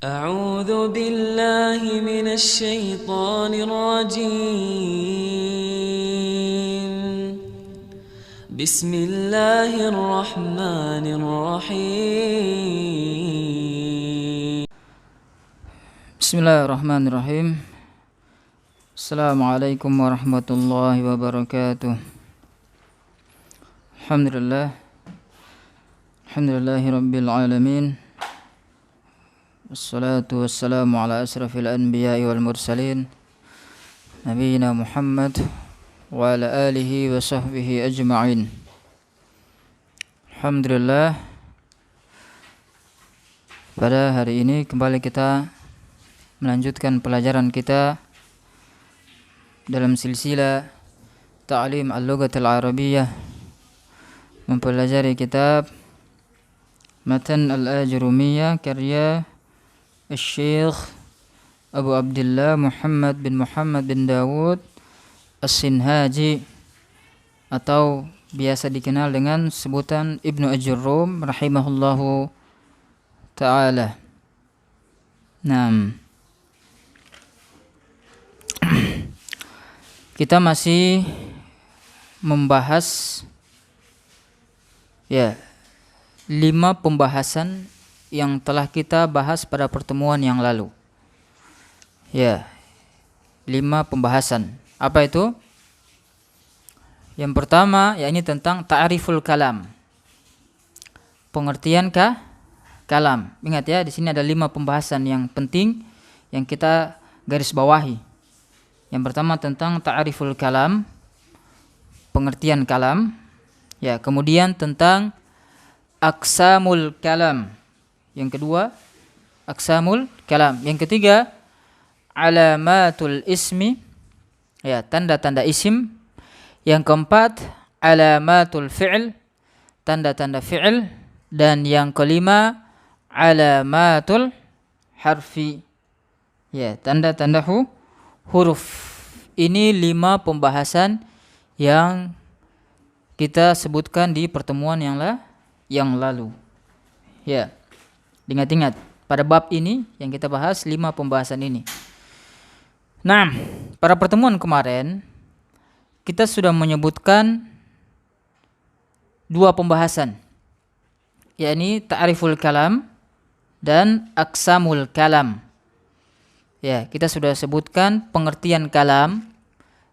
أعوذ بالله من الشيطان الرجيم. بسم الله الرحمن الرحيم. Bismillahirrahmanirrahim. Assalamualaikum warahmatullahi wabarakatuh. Alhamdulillahi rabbil alamin. Wassalatu wassalamu ala asrafil anbiya'i wal mursalin, nabiyina Muhammad wa ala alihi wa sahbihi ajma'in. Alhamdulillah, pada hari ini kembali kita melanjutkan pelajaran kita dalam silsilah Ta'lim al-Lughatil Arabiyyah, mempelajari kitab Matan al-Ajrumiyyah karya Syekh Abu Abdullah Muhammad bin Dawud As-Sinhaji, atau biasa dikenal dengan sebutan Ibnu Ajurrum rahimahullahu ta'ala. Kita masih membahas 5 pembahasan yang telah kita bahas pada pertemuan yang lalu. 5 pembahasan. Apa itu? Yang pertama, yakni tentang ta'riful kalam. Pengertian kalam. Ingat ya, di sini ada 5 pembahasan yang penting yang kita garis bawahi. Yang pertama tentang ta'riful kalam, pengertian kalam. Kemudian tentang aqsamul kalam. Yang kedua, aqsamul kalam. Yang ketiga, alamatul ismi, tanda-tanda isim. Yang keempat, alamatul fi'l, tanda-tanda fi'l. Dan yang kelima, alamatul harfi, tanda-tanda huruf. Ini 5 pembahasan yang kita sebutkan di pertemuan yang lalu. Ingat-ingat, pada bab ini yang kita bahas 5 pembahasan ini. Nah, pada pertemuan kemarin kita sudah menyebutkan 2 pembahasan, yakni ta'riful kalam dan aqsamul kalam. Kita sudah sebutkan pengertian kalam,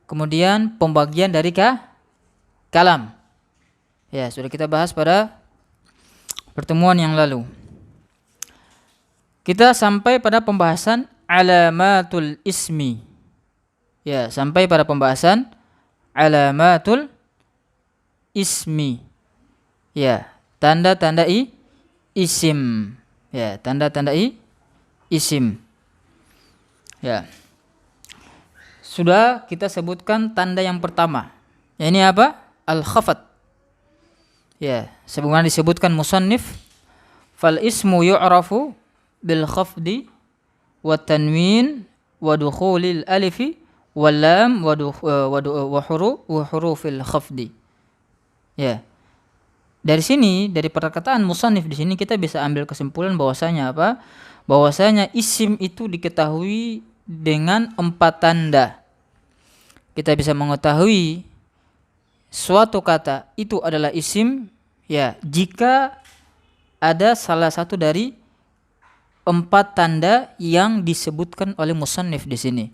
kemudian pembagian dari kalam. Sudah kita bahas pada pertemuan yang lalu. Kita sampai pada pembahasan alamatul ismi. Sampai pada pembahasan alamatul ismi. Tanda-tanda isim. Tanda-tanda isim. Sudah kita sebutkan tanda yang pertama. Ini apa? Al-khafat. Sebagaimana disebutkan musannif, fal ismu yu'rafu bil khafdi wa tanwin wa dukhulil alifi wal lam wa hurufil khafdi. Dari sini, dari perkataan musannif di sini kita bisa ambil kesimpulan bahwasanya apa? Bahwasanya isim itu diketahui dengan 4 tanda. Kita bisa mengetahui suatu kata itu adalah isim jika ada salah satu dari 4 tanda yang disebutkan oleh musannif di sini.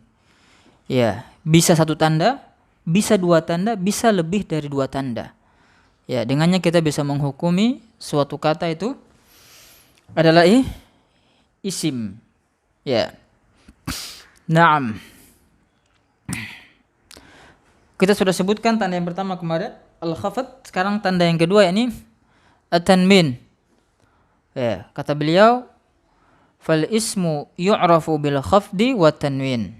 Bisa 1 tanda, bisa 2 tanda, bisa lebih dari 2 tanda. Dengannya kita bisa menghukumi suatu kata itu adalah isim. Naam. Kita sudah sebutkan tanda yang pertama kemarin, al-khafat. Sekarang tanda yang kedua, ini at-tanwin. Kata beliau, fal ismu yu'rafu bil khafdi wa tanwin.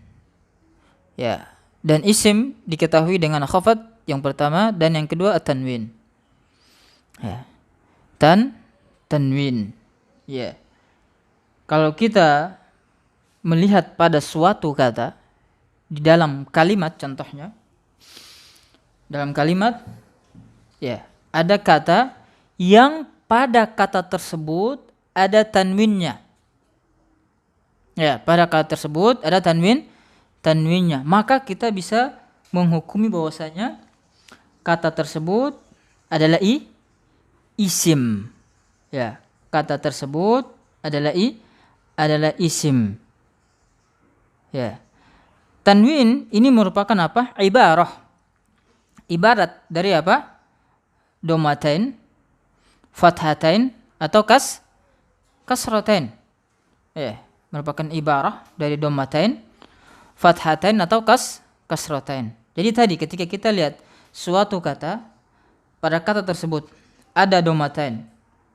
Dan isim diketahui dengan khafat yang pertama, dan yang kedua at-tanwin. Tanwin. Kalau kita melihat pada suatu kata di dalam kalimat, contohnya dalam kalimat ada kata yang pada kata tersebut ada tanwinnya. Ya, pada kata tersebut ada tanwinnya. Maka kita bisa menghukumi bahwasanya kata tersebut adalah isim. Ya, kata tersebut adalah isim. Ya. Tanwin ini merupakan apa? Ibarat dari apa? Domatain, fathatain atau kasratain. Ya, merupakan ibarah dari domatain, fathatain atau kasratain. Jadi tadi ketika kita lihat suatu kata, pada kata tersebut ada domatain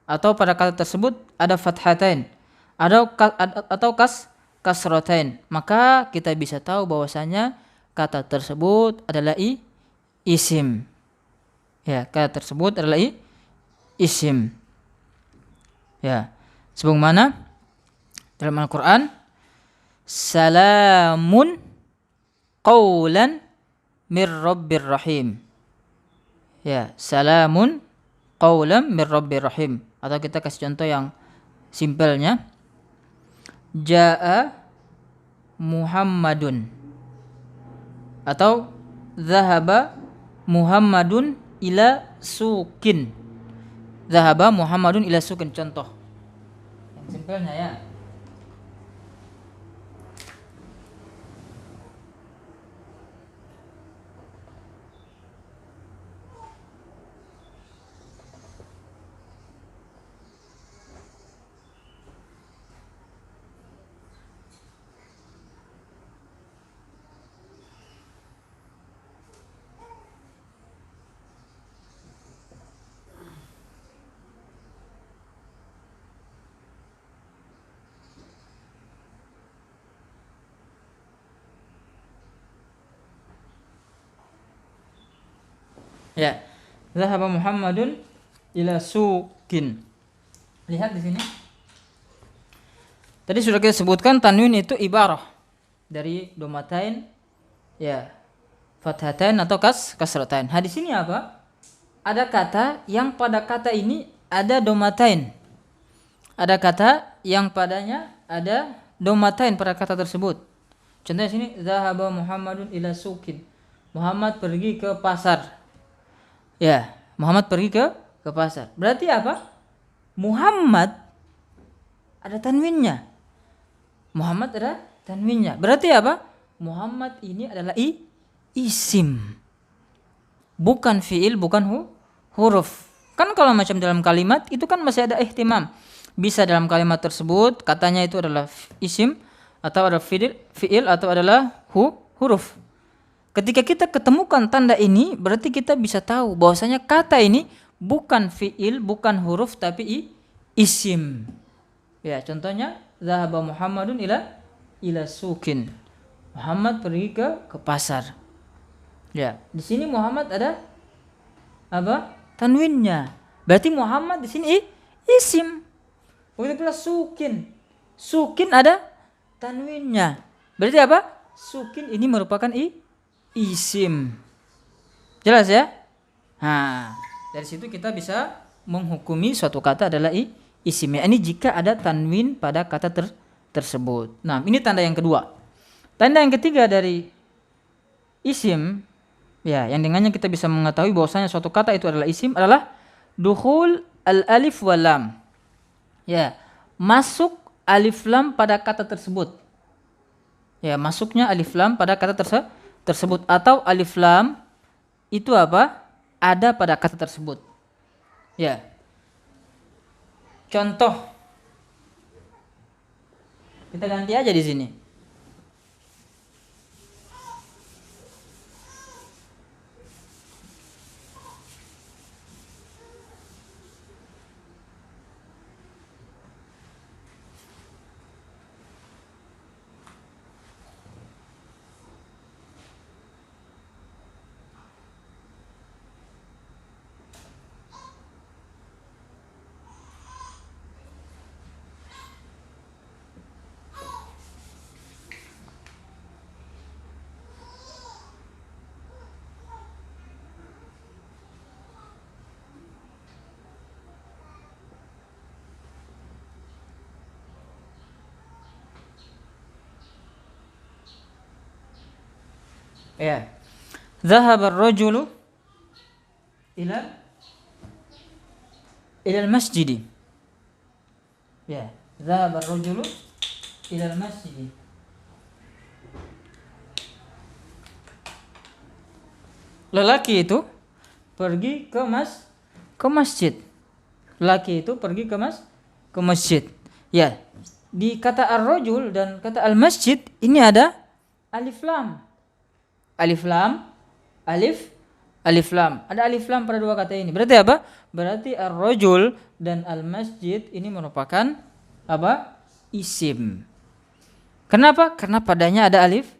atau pada kata tersebut ada fathatain atau kasratain, maka kita bisa tahu bahwasanya kata tersebut adalah isim. Ya, kata tersebut adalah isim. Ya. Sebagaimana dalam Al-Qur'an, salamun qaulan mir rabbir rahim. Ya, salamun qaulan mir rabbir rahim. Atau kita kasih contoh yang simpelnya, jaa Muhammadun atau zahaba Muhammadun ila sukin. Zahaba Muhammadun ila sukin, contoh yang simpelnya ya. Ya, zahaba Muhammadun ila sukin. Lihat di sini. Tadi sudah kita sebutkan tanwin itu ibarah dari domatain, ya, fathatain atau kasratain. Di sini apa? Ada kata yang pada kata ini ada domatain. Ada kata yang padanya ada domatain pada kata tersebut. Contohnya sini, zahaba Muhammadun ila sukin. Muhammad pergi ke pasar. Ya, Muhammad pergi ke pasar. Berarti apa? Muhammad ada tanwinnya. Muhammad ada tanwinnya. Berarti apa? Muhammad ini adalah isim. Bukan fiil, bukan huruf. Kan kalau macam dalam kalimat itu kan masih ada ihtimam. Bisa dalam kalimat tersebut katanya itu adalah isim atau ada fiil atau adalah huruf. Ketika kita ketemukan tanda ini, berarti kita bisa tahu bahwasanya kata ini bukan fiil, bukan huruf, tapi isim. Ya, contohnya zahaba Muhammadun ila sukin. Muhammad pergi ke pasar. Ya, di sini Muhammad ada apa? Tanwinnya. Berarti Muhammad di sini isim. Begitu pula sukin. Sukin ada tanwinnya. Berarti apa? Sukin ini merupakan isim. Jelas ya? Nah, dari situ kita bisa menghukumi suatu kata adalah isim. Ini jika ada tanwin pada kata tersebut. Nah, ini tanda yang kedua. Tanda yang ketiga dari isim, ya, yang dengannya kita bisa mengetahui bahwasanya suatu kata itu adalah isim adalah dukhul al-alif wal lam. Ya, masuk alif lam pada kata tersebut. Ya, masuknya alif lam pada kata tersebut atau alif lam itu apa? Ada pada kata tersebut. Ya. Contoh. Kita ganti aja di sini. Ya. Dhahaba ar-rajulu ila al-masjid. Ya, dhahaba ar-rajulu ila al-masjid. Lelaki itu pergi ke masjid. Lelaki itu pergi ke masjid. Ya. Di kata ar-rajul dan kata al-masjid ini ada alif lam. Alif lam, alif lam. Ada alif lam pada dua kata ini. Berarti apa? Berarti ar-rajul dan al-masjid ini merupakan apa? Isim. Kenapa? Karena padanya ada alif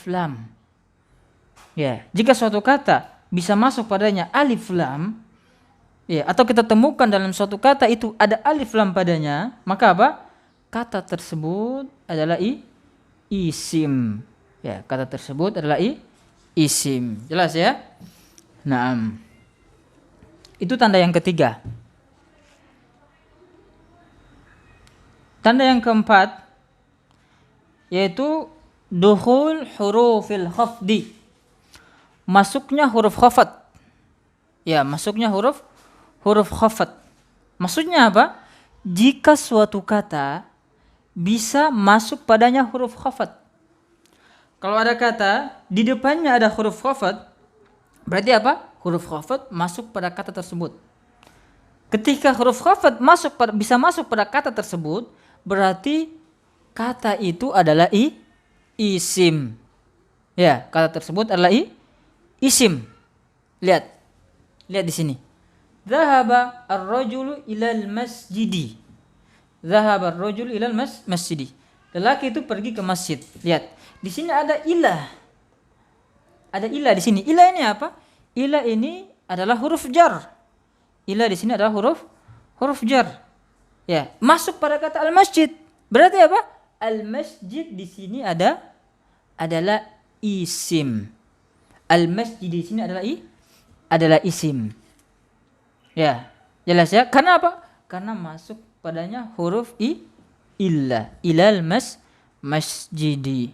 lam. Ya, jika suatu kata bisa masuk padanya alif lam, ya, atau kita temukan dalam suatu kata itu ada alif lam padanya, maka apa? Kata tersebut adalah isim. Ya, kata tersebut adalah isim. Jelas ya? Naam. Itu tanda yang ketiga. Tanda yang keempat yaitu dukhul hurufil khafdi. Masuknya huruf khafat. Ya, masuknya huruf khafat. Maksudnya apa? Jika suatu kata bisa masuk padanya huruf khafat. Kalau ada kata di depannya ada huruf khafat, berarti apa? Huruf khafat masuk pada kata tersebut. Ketika huruf khafat bisa masuk pada kata tersebut, berarti kata itu adalah isim. Ya, kata tersebut adalah isim. Lihat di sini. Dhahaba ar-rajulu ilal masjidi. Dhahaba ar-rajulu ilal masjidi. Lelaki itu pergi ke masjid. Lihat, di sini ada ilah. Ada ilah di sini. Ilah ini apa? Ilah ini adalah huruf jar. Ilah di sini adalah huruf jar. Ya, masuk pada kata al-masjid. Berarti apa? Al-masjid di sini adalah isim. Al-masjid di sini adalah isim. Ya, jelas ya? Karena apa? Karena masuk padanya huruf illah. Ilal masjidi.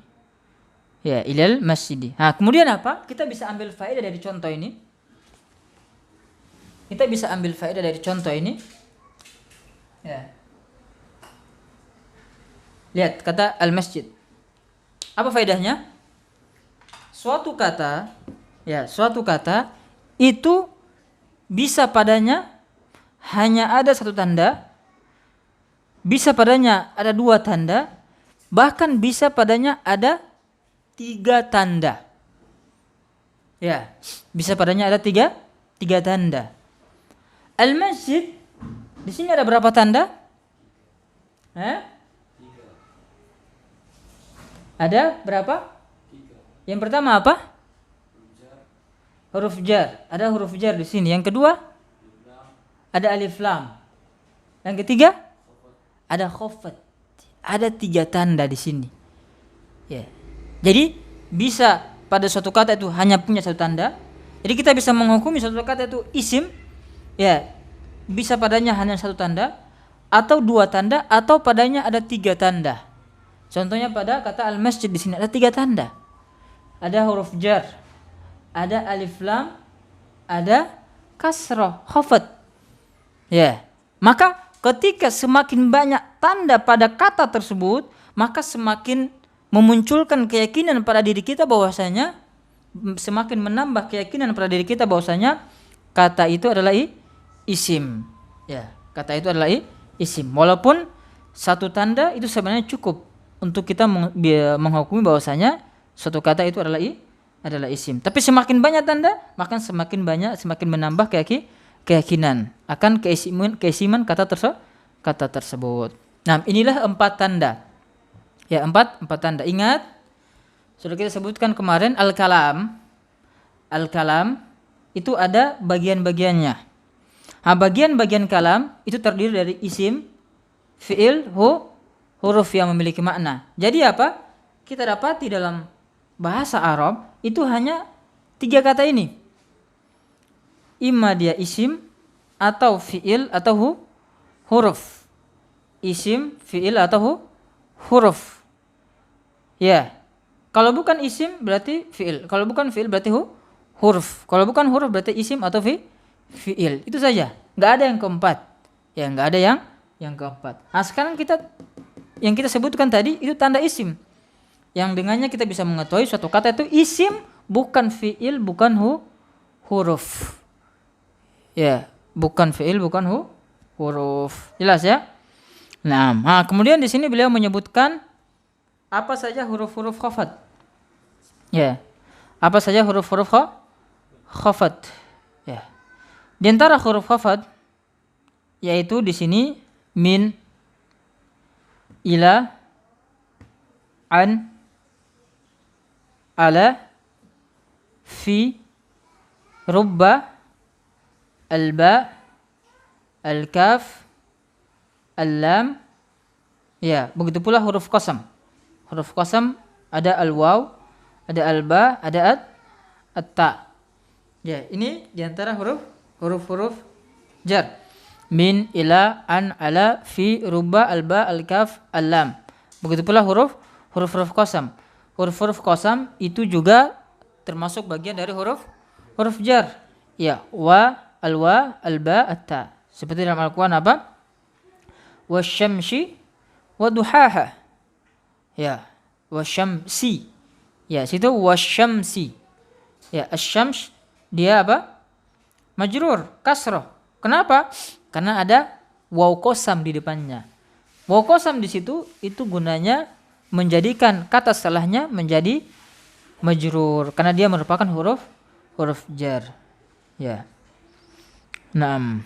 Ya, ilal masjidi. Nah, kemudian apa? Kita bisa ambil faedah dari contoh ini. Ya. Lihat kata al-masjid. Apa faedahnya? Suatu kata itu bisa padanya hanya ada satu tanda, bisa padanya ada dua tanda, bahkan bisa padanya ada tiga tanda. Ya, bisa padanya ada tiga tanda. Al-masjid di sini ada berapa tanda? Ada berapa? Yang pertama apa? Huruf jar. Ada huruf jar di sini. Yang kedua? Ada alif lam. Yang ketiga? Ada khafat. Ada tiga tanda di sini. Ya. Jadi bisa pada suatu kata itu hanya punya satu tanda. Jadi kita bisa menghukumi suatu kata itu isim. Ya. Bisa padanya hanya satu tanda atau dua tanda atau padanya ada tiga tanda. Contohnya pada kata al-masjid di sini ada tiga tanda. Ada huruf jar, ada alif lam, ada kasrah, khafat. Ya. Maka ketika semakin banyak tanda pada kata tersebut, maka semakin memunculkan keyakinan pada diri kita bahwasanya, semakin menambah keyakinan pada diri kita bahwasanya kata itu adalah isim. Ya, kata itu adalah isim. Walaupun satu tanda itu sebenarnya cukup untuk kita menghukumi bahwasanya suatu kata itu adalah isim. Tapi semakin banyak tanda, maka semakin menambah keyakinan akan keisiman kata tersebut. Nah, inilah 4 tanda. Ya, 4 tanda. Ingat, sudah kita sebutkan kemarin al-kalam. Al-kalam itu ada bagian-bagiannya. Nah, bagian-bagian kalam itu terdiri dari isim, fi'il, huruf yang memiliki makna. Jadi apa? Kita dapati dalam bahasa Arab itu hanya 3 kata ini. Imma dia isim atau fi'il atau huruf. Isim, fi'il atau huruf. Ya. Kalau bukan isim berarti fi'il. Kalau bukan fi'il berarti huruf. Kalau bukan huruf berarti isim atau fi'il. Itu saja. Nggak ada yang keempat. Ya, nggak ada yang keempat. Nah, sekarang yang kita sebutkan tadi itu tanda isim. Yang dengannya kita bisa mengetahui suatu kata itu isim, bukan fi'il, bukan huruf. Ya, bukan fi'il, bukan huruf. Jelas ya? Nah, kemudian di sini beliau menyebutkan apa saja huruf-huruf khafat. Ya. Apa saja huruf-huruf khafat. Ya. Di antara huruf khafat yaitu di sini min, ila, an, ala, fi, rubba, alba, al-kaf, al-lam. Ya, begitu pula huruf qasam. Huruf qasam ada al-waw, ada al-ba, ada at-ta. Ya, ini diantara huruf-huruf jar. Min, ila, an, ala, fi, rubba, alba, al-kaf, al-lam. Begitu pula huruf-huruf qasam. Huruf-huruf qasam itu juga termasuk bagian dari huruf jar. Ya, wa, alwa, alba, at-ta. Seperti dalam Al-Qur'an apa? Wasyamsi wa duhaha. Ya, wasyamsi. Ya, situ wasyamsi. Ya, asyams dia apa? Majrur, kasrah. Kenapa? Karena ada waw qasam di depannya. Waw qasam di situ itu gunanya menjadikan kata setelahnya menjadi majrur karena dia merupakan huruf jar. Ya. 6.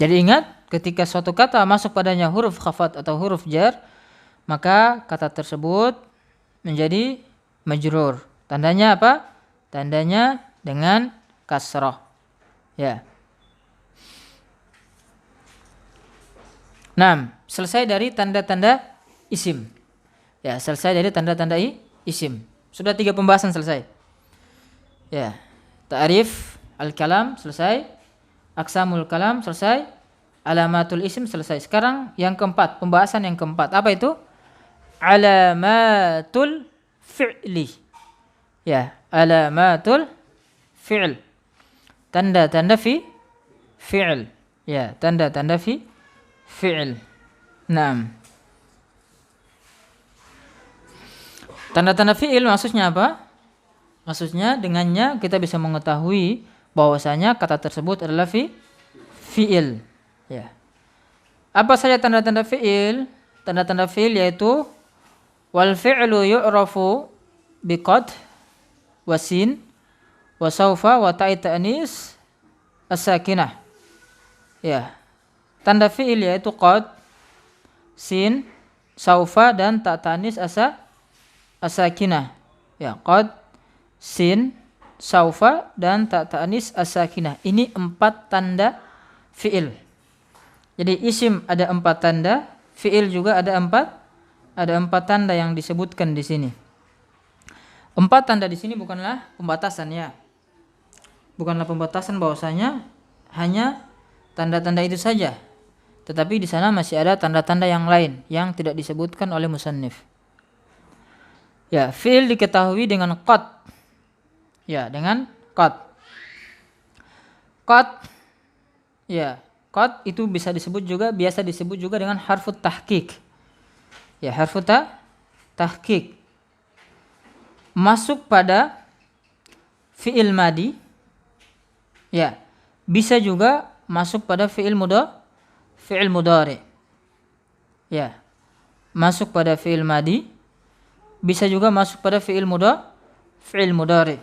Jadi ingat, ketika suatu kata masuk padanya huruf khafat atau huruf jar, maka kata tersebut menjadi majrur. Tandanya apa? Tandanya dengan kasrah. Ya. 6. Selesai dari tanda-tanda isim. Ya, selesai dari tanda-tanda isim. Sudah 3 pembahasan selesai. Ya. Ta'rif al-kalam selesai. Aqsamul kalam selesai. Alamatul isim selesai. Sekarang yang keempat, pembahasan yang keempat. Apa itu? Alamatul fi'li. Ya, alamatul fi'l. Tanda-tanda fi'l. Ya, tanda-tanda fi'l. 6. Tanda-tanda fi'il maksudnya apa? Maksudnya dengannya kita bisa mengetahui bahwasanya kata tersebut adalah fi'il. Ya. Apa saja tanda-tanda fi'il? Tanda-tanda fi'il yaitu wal fi'lu yu'rafu biqad wasin wa saufa wa ta'i ta'nis as-sakinah. Ya. Tanda fi'il yaitu qad, sin, saufa dan ta' ta'nis as-sakinah. Ya, qad, sin, saufa dan ta' ta'nis as-sakinah. Ini 4 tanda fi'il. Jadi isim ada 4 tanda, fi'il juga ada 4 tanda yang disebutkan di sini. 4 tanda di sini bukanlah pembatasan ya. Bukanlah pembatasan bahwasanya hanya tanda-tanda itu saja. Tetapi di sana masih ada tanda-tanda yang lain yang tidak disebutkan oleh musannif. Ya, fi'il diketahui dengan qad. Ya, dengan qad. Qad. Ya, qad itu biasa disebut juga dengan harfut tahqiq. Ya, harfut tahqiq. Masuk pada fi'il madi. Ya, bisa juga masuk pada fi'il mudhari. Ya. Masuk pada fi'il madi, bisa juga masuk pada fi'il mudhari.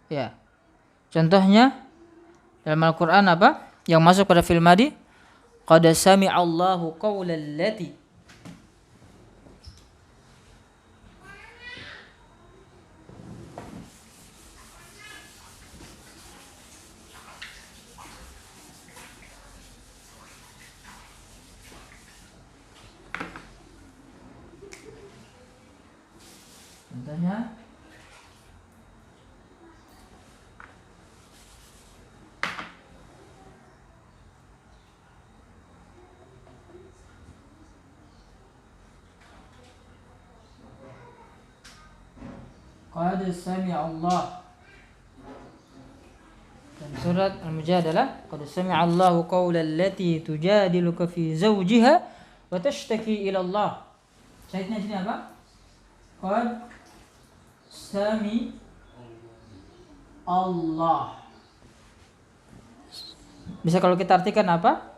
Ya. Contohnya dalam Al-Qur'an apa? Yang masuk pada fi'il madi, qad sami'allahu qaulal lati. Contohnya Qad sami'a Allah. Dan surat Al-Mujadalah, qad sami'a Allahu qaulal lati tujadiluka fi zawjiha wa tashtaki ila Allah. Syahidnya sini apa? Qad sami Allah. Bisa kalau kita artikan apa?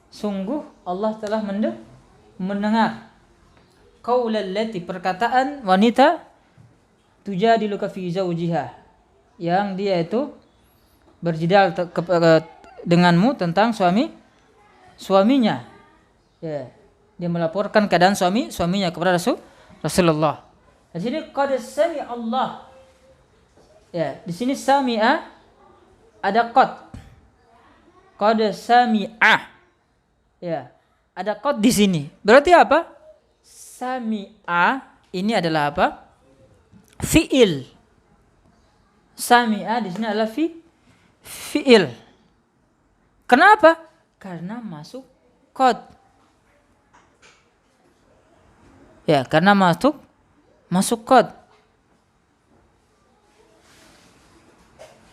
Sungguh Allah telah mendengar. Qaulal lati, perkataan wanita, tujadiluka fi zawjiha, yang dia itu berjidal denganmu tentang suaminya. Ya, dia melaporkan keadaan suaminya kepada Rasulullah. Di sini qad sami Allah. Ya, di sini sami'a ada qad. Qad sami'a. Ya, ada qad di sini. Berarti apa? Sami'a ini adalah apa? Fi'il. Sami'a di sini adalah fi'il. Kenapa? Karena masuk qad. Ya, karena masuk qad.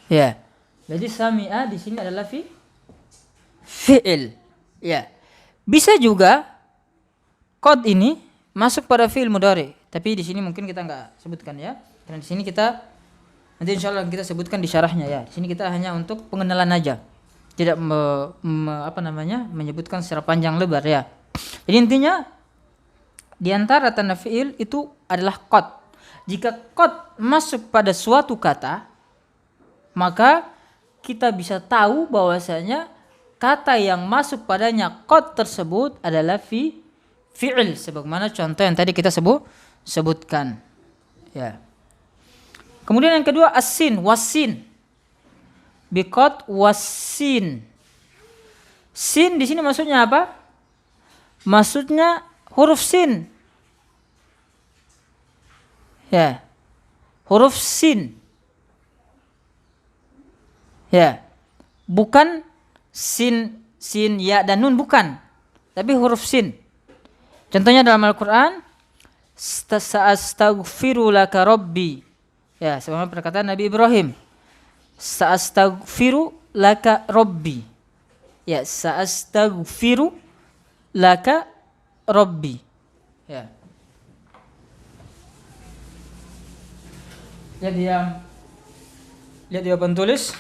Ya. Jadi sami'a di sini adalah fi'il. Ya. Bisa juga qad ini masuk pada fi'il mudhari, tapi di sini mungkin kita enggak sebutkan ya. Karena di sini kita nanti insyaallah kita sebutkan di syarahnya ya. Di sini kita hanya untuk pengenalan aja. Tidak menyebutkan secara panjang lebar ya. Jadi intinya di antara tanda fi'il itu adalah qad. Jika qad masuk pada suatu kata, maka kita bisa tahu bahwasanya kata yang masuk padanya qad tersebut adalah fi'il, sebagaimana contoh yang tadi kita sebutkan. Ya. Kemudian yang kedua as-sin, was-sin. Biqad was-sin. Sin di sini maksudnya apa? Maksudnya huruf sin. Ya. Huruf sin. Ya. Bukan sin ya dan nun, bukan. Tapi huruf sin. Contohnya dalam Al-Qur'an, sa'astaghfiru laka rabbi. Ya, sebagaimana perkataan Nabi Ibrahim. Sa'astaghfiru laka rabbi. Ya, sa'astaghfiru laka rabbi. Ya. Lihat dia pentulis.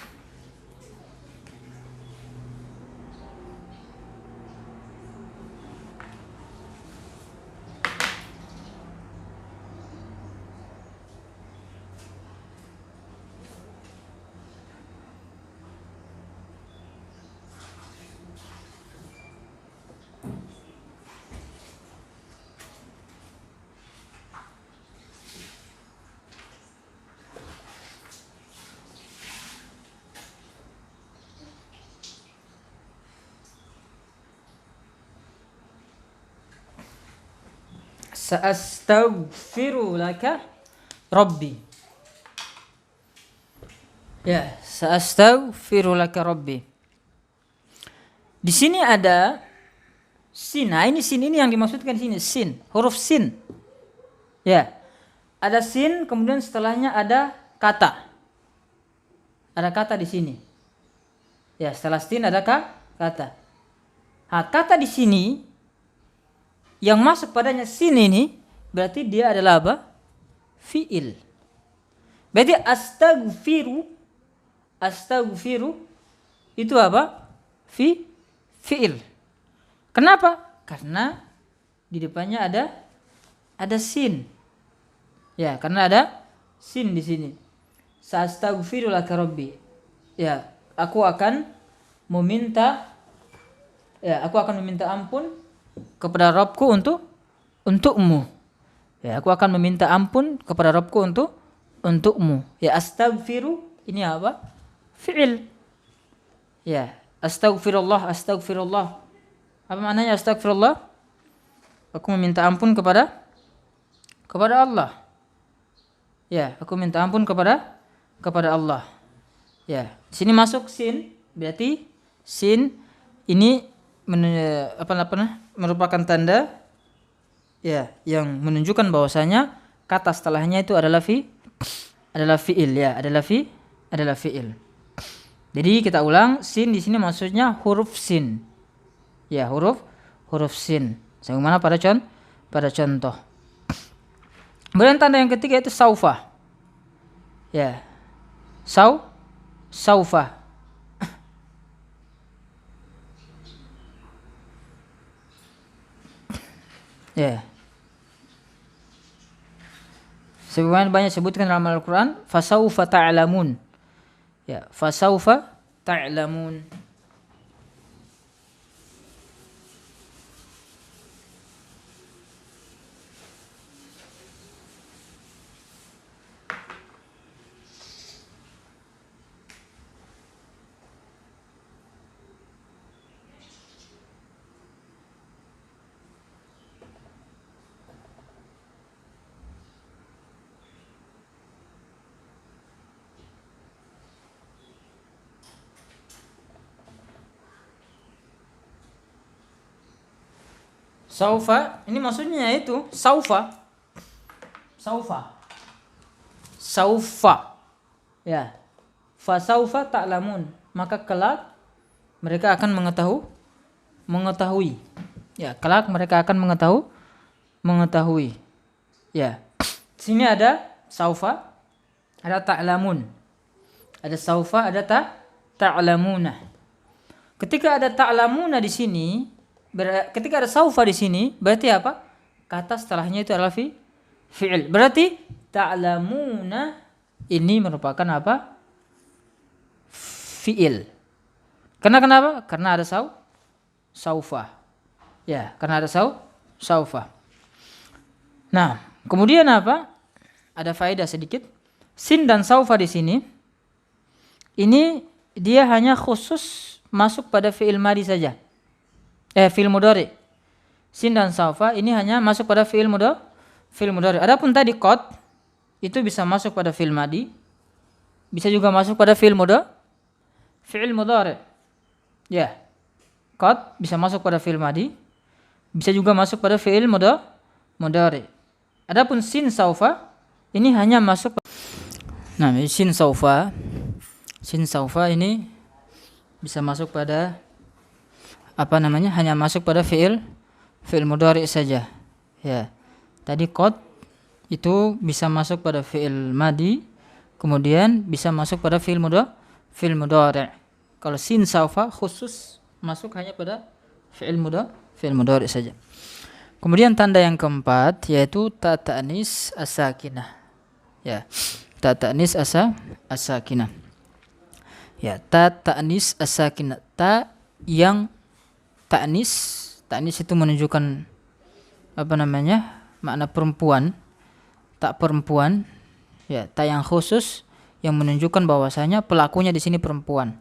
Sa'astaghfiru laka rabbi. Ya, sa'astaghfiru laka rabbi. Di sini ada sin. Nah, ini sin ini yang dimaksudkan di sini, sin, huruf sin. Ya. Ada sin, kemudian setelahnya ada kata. Ada kata di sini. Ya, setelah sin ada kata. Nah, kata di sini yang masuk padanya sin ini berarti dia adalah apa? Fi'il. Berarti astaghfiru itu apa? Fi'il. Kenapa? Karena di depannya ada sin. Ya, karena ada sin di sini. Sa'astaghfiru laka rabbi. Ya, aku akan meminta ampun kepada Rabbku untukmu. Ya, aku akan meminta ampun kepada Rabbku untukmu. Ya, astaghfiru ini apa? Fi'il. Ya, astaghfirullah. Apa maknanya astaghfirullah? Aku meminta ampun kepada Allah. Ya, aku minta ampun kepada Allah. Ya, di sini masuk sin, berarti sin ini merupakan tanda ya yang menunjukkan bahwasanya kata setelahnya itu adalah adalah fiil ya, adalah fiil. Jadi kita ulang, sin di sini maksudnya huruf sin. Ya, huruf sin. Sebagaimana pada contoh. Kemudian tanda yang ketiga itu saufa. Ya. Saufa. Ya. Sebagaimana banyak sebutkan dalam Al-Quran, fasaufa ta'lamun. Ya, fasaufa ta'lamun. Saufa, ini maksudnya itu saufa. Ya. Fasaufa ta'lamun. Maka kelak mereka akan mengetahui. Ya, kelak mereka akan mengetahui. Ya. Sini ada saufa, ada ta'lamun. Ada saufa, ada ta'lamuna. Ketika ada ta'lamuna di sini, ketika ada saufa di sini, berarti apa? Kata setelahnya itu adalah fi'il. Berarti ta'lamuna ini merupakan apa? Fi'il. Kenapa? Karena ada saufa. Ya, karena ada saufa. Nah, kemudian apa? Ada faedah sedikit. Sin dan saufa di sini, ini dia hanya khusus masuk pada fi'il madi saja. Fi'il mudhari. Sin dan saufa ini hanya masuk pada fi'il mudhari. Adapun tadi qad itu bisa masuk pada fi'il madi, bisa juga masuk pada fi'il mudhari. Ya. Qad bisa masuk pada fi'il madi, bisa juga masuk pada fi'il mudhari. Adapun sin saufa ini hanya masuk. Nah, sin saufa ini bisa masuk pada hanya masuk pada fi'il mudhari saja. Ya. Tadi qad itu bisa masuk pada fi'il madi, kemudian bisa masuk pada fi'il mudhari. Kalau sin saufa khusus masuk hanya pada fi'il mudhari saja. Kemudian tanda yang keempat yaitu ta ta'nis as-sakinah. Ya. Ta ta'nis as-sakinah. Ya, ta ta'nis as-sakinah. Ta yang ta'nis itu menunjukkan makna perempuan, tak perempuan. Ya, ta yang khusus yang menunjukkan bahwasanya pelakunya di sini perempuan.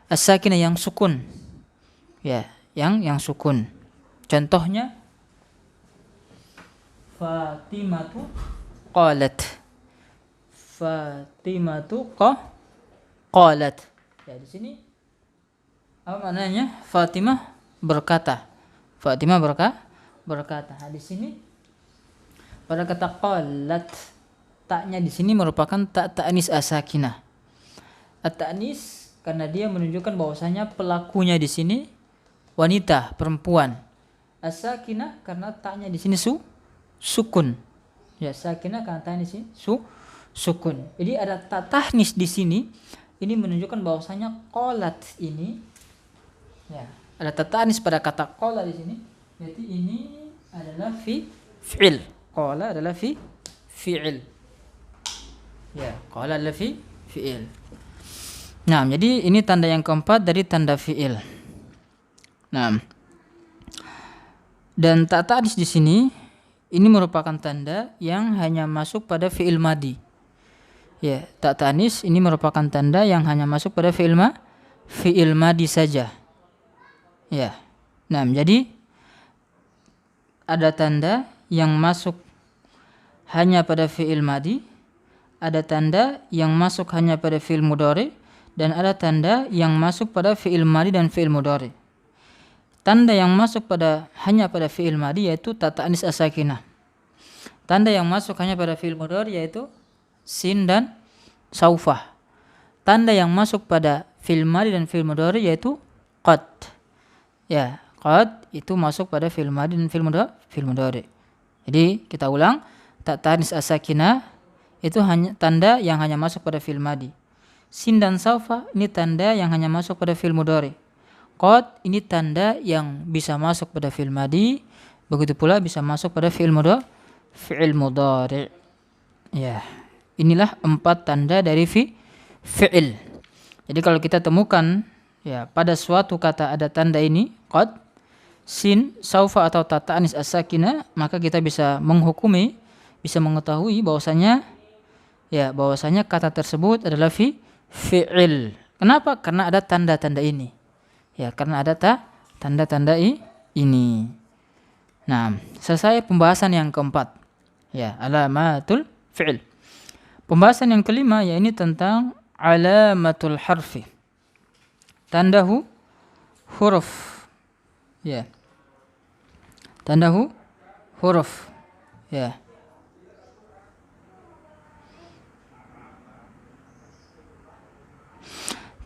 As-sakinah yang sukun. Ya, yang sukun. Contohnya Fatimatu qalat. Ya, di sini apa maknanya? Fatimah berkata. Nah, di sini pada kata qalat, taknya di sini merupakan tak ta'nis as-sakinah. At-ta'nis karena dia menunjukkan bahwasanya pelakunya di sini wanita, perempuan. As-sakinah karena taknya di sini sukun. Ya, sakinah karena taknya di sini sukun. Jadi ada ta tahnis di sini, ini menunjukkan bahwasanya qalat ini, ya, ada ta tahnis pada kata qala di sini. Berarti ini adalah fi'il. Qala adalah fi'il. Ya, qala adalah fi'il. Nah, jadi ini tanda yang keempat dari tanda fi'il. Nah, dan ta tahnis di sini ini merupakan tanda yang hanya masuk pada fi'il madi. Ya, ta ta'nis ini merupakan tanda yang hanya masuk pada fi'il madi saja. Ya. Nah, jadi ada tanda yang masuk hanya pada fi'il madi, ada tanda yang masuk hanya pada fi'il mudhari, dan ada tanda yang masuk pada fi'il madi dan fi'il mudhari. Tanda yang masuk hanya pada fi'il madi yaitu ta ta'nis as-sakinah. Tanda yang masuk hanya pada fi'il mudhari yaitu sin dan saufah. Tanda yang masuk pada fi'il madhi dan fi'il mudhari yaitu qad. Ya, qad itu masuk pada fi'il madhi dan fi'il mudhari. Jadi kita ulang, ta tanis as-sakinah itu hanya tanda yang hanya masuk pada fi'il madhi. Sin dan saufa ini tanda yang hanya masuk pada fi'il mudhari. Qad ini tanda yang bisa masuk pada fi'il madhi, begitu pula bisa masuk pada fi'il mudhari. Ya, inilah 4 tanda dari fi'il. Jadi kalau kita temukan ya pada suatu kata ada tanda ini qad, sin, saufa atau ta ta'nis as-sakinah, maka kita bisa menghukumi, bisa mengetahui bahwasanya kata tersebut adalah fi'il. Kenapa? Karena ada tanda-tanda ini. Ya, karena ada tanda-tanda ini. Nah, selesai pembahasan yang keempat. Ya, alamatul fi'il. Pembahasan yang kelima ya ini tentang alamatul harfi. Tanda huruf. Ya. Tanda huruf. Ya.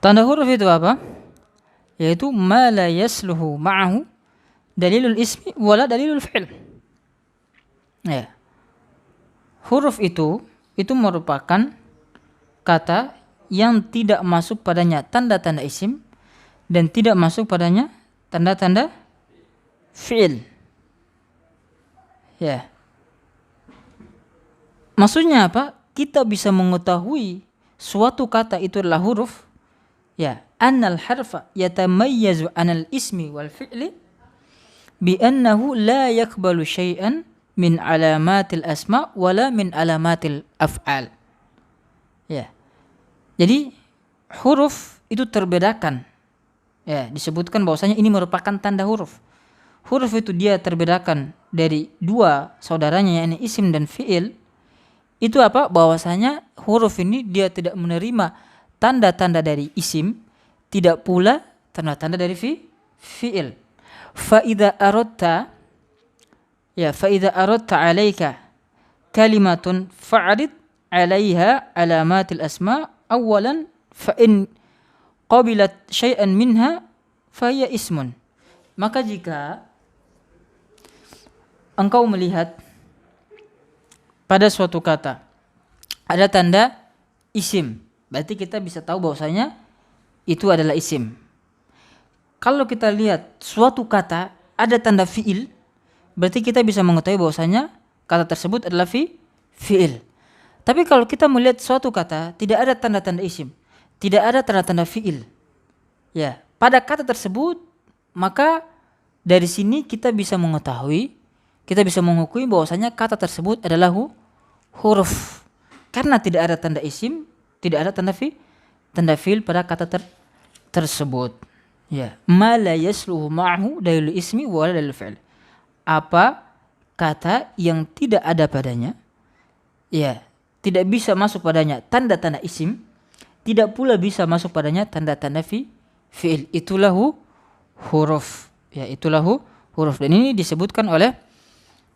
Tanda huruf itu apa? Yaitu ma la yasluhu ma'ahu dalilul ismi wala dalilul fi'il. Ya. Huruf itu merupakan kata yang tidak masuk padanya tanda-tanda isim dan tidak masuk padanya tanda-tanda fi'il. Ya. Maksudnya apa? Kita bisa mengetahui suatu kata itu adalah huruf. Ya, annal harfa yatamayyazu anal ismi wal fi'li bi annahu la yakbalu syai'an min alamatil asma wala min alamatil af'al. Ya. Jadi huruf itu terbedakan. Ya, disebutkan bahwasanya ini merupakan tanda huruf. Huruf itu dia terbedakan dari 2 saudaranya yakni isim dan fi'il. Itu apa? Bahwasanya huruf ini dia tidak menerima tanda-tanda dari isim, tidak pula tanda-tanda dari fi'il. Fa idza aradta alaika kalimatun fa'rid 'alaiha alamatil asma awalan fa in qabilat syai'an minha fa hiya ismun. Maka jika engkau melihat pada suatu kata ada tanda isim, berarti kita bisa tahu bahwasanya itu adalah isim. Kalau kita lihat suatu kata ada tanda fi'il, berarti kita bisa mengetahui bahwasanya kata tersebut adalah fi'il. Tapi kalau kita melihat suatu kata tidak ada tanda-tanda isim, tidak ada tanda-tanda fi'il, ya, pada kata tersebut, maka dari sini kita bisa mengetahui, kita bisa menghukumi bahwasanya kata tersebut adalah huruf. Karena tidak ada tanda isim, tidak ada tanda fi'il pada kata tersebut. Ya, ma la yasluhu ma'ahu dalil ismi wa dalil fi'il. Apa kata yang tidak ada padanya, ya, tidak bisa masuk padanya tanda-tanda isim, tidak pula bisa masuk padanya tanda-tanda fi'il. Itulah huruf. Ya, itulah huruf. Dan ini disebutkan oleh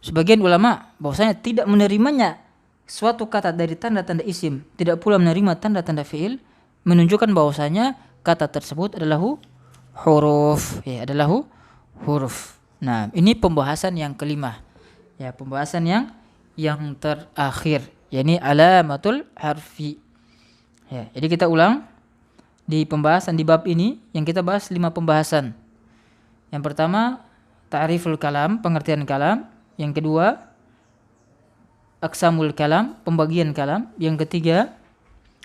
sebagian ulama bahwasanya tidak menerimanya suatu kata dari tanda-tanda isim, tidak pula menerima tanda-tanda fi'il, menunjukkan bahwasanya kata tersebut adalah huruf. Ya, adalah huruf. Nah, ini pembahasan yang kelima. Ya, pembahasan yang terakhir, yakni alamatul harfi. Ya, jadi kita ulang di pembahasan di bab ini yang kita bahas 5 pembahasan. Yang pertama, ta'riful kalam, pengertian kalam. Yang kedua, aqsamul kalam, pembagian kalam. Yang ketiga,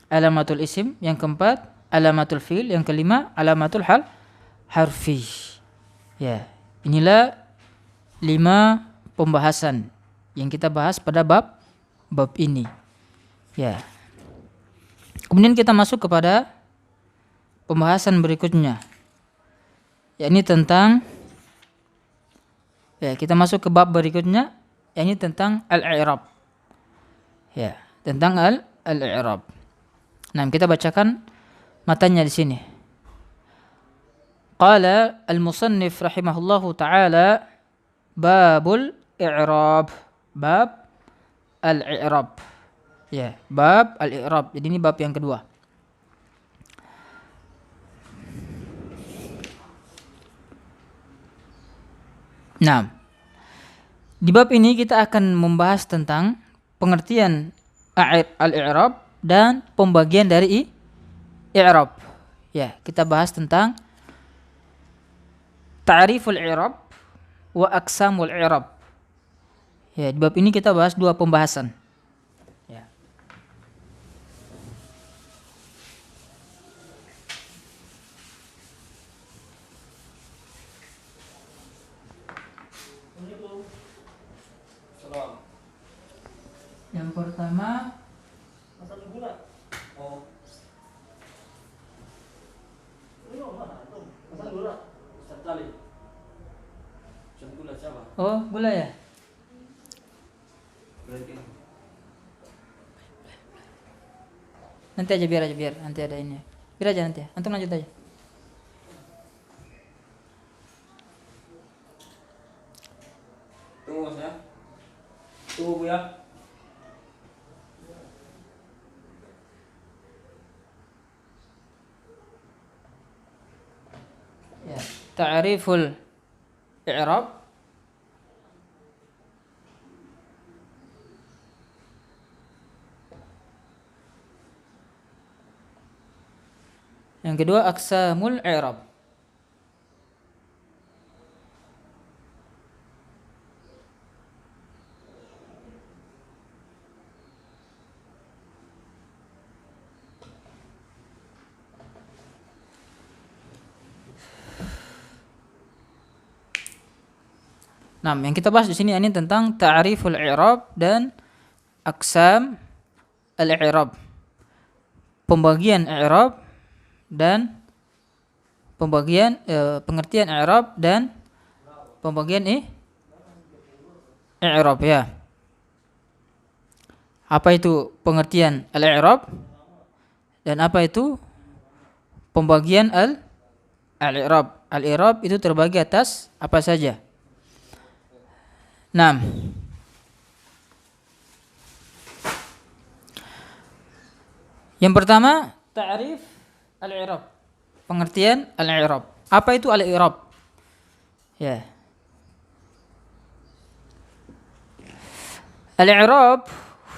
alamatul isim. Yang keempat, alamatul fi'il. Yang kelima, alamatul harfi. Ya, inilah 5 pembahasan yang kita bahas pada bab ini. Ya. Kemudian kita masuk kepada pembahasan berikutnya. Yakni tentang kita masuk ke bab berikutnya, yakni tentang al-i'rab. Ya, tentang al-i'rab. Nah, kita bacakan matanya di sini. Qala al-musannif rahimahullahu ta'ala babul i'rab. Bab al-i'rab. Ya, bab al-i'rab. Jadi ini bab yang kedua. Nah, di bab ini kita akan membahas tentang pengertian al-i'rab dan pembagian dari i'rab. Ya, kita bahas tentang ta'riful i'rab wa aqsamul i'rab. Ya, di bab ini kita bahas dua pembahasan. Ya. Yang pertama, oh gula ya. Nanti aja biar nanti ada ini. Biar aja nanti. Antum lanjut aja. Tunggu Mas ya. Tunggu Bu ya. Ya, ta'riful i'rab. Yang kedua aqsamul i'rab. Nah, yang kita bahas di sini ini tentang ta'riful i'rab dan aqsam al-i'rab. Pembagian i'rab dan pembagian pengertian i'rab dan pembagian i'rab ya. Apa itu pengertian al-i'rab dan apa itu pembagian al-i'rab. Al-i'rab itu terbagi atas apa saja? 6. Yang pertama, ta'rif al-i'rab. Pengertian al-i'rab. Apa itu al-i'rab? Ya. Al-i'rab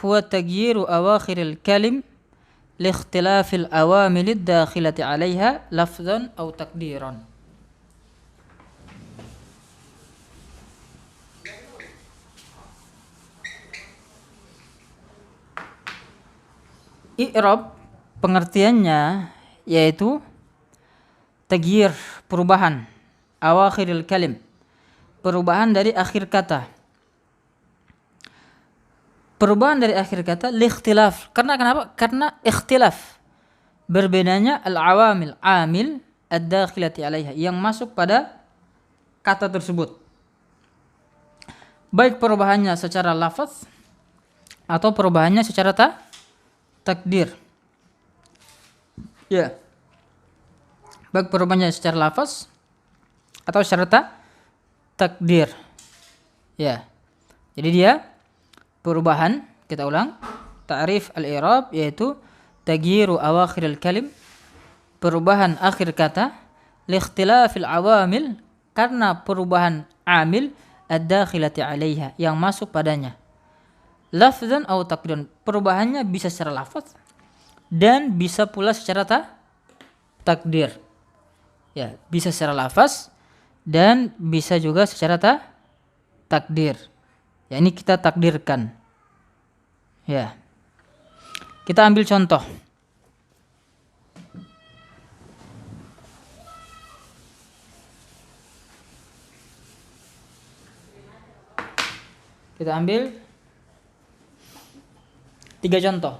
huwa taghyiru awakhir al-kalim li ikhtilaf al-awamil ad-dakhilati 'alayha lafzan aw taqdiran. I'rab pengertiannya yaitu taghyir, perubahan, awakhiril kalim, perubahan dari akhir kata. Perubahan dari akhir kata likhtilaf. Karena kenapa? Karena ikhtilaf. Berbedanya al-awamil, amil ad-dakhilati 'alaiha yang masuk pada kata tersebut. Baik perubahannya secara lafaz atau perubahannya secara takdir. Ya. Baik perubahannya secara lafaz atau secara takdir. Ya. Jadi dia perubahan, kita ulang, ta'rif al-i'rab yaitu taghyiru awakhiril kalim, perubahan akhir kata, liikhtilafil awamil, karena perubahan amil ad-dakhilati 'alaiha yang masuk padanya. Lafzan atau takdiran, perubahannya bisa secara lafaz dan bisa pula secara takdir. Ya, bisa secara lafaz dan bisa juga secara takdir. Ya, ini kita takdirkan. Ya. Kita ambil contoh. Kita ambil 3 contoh.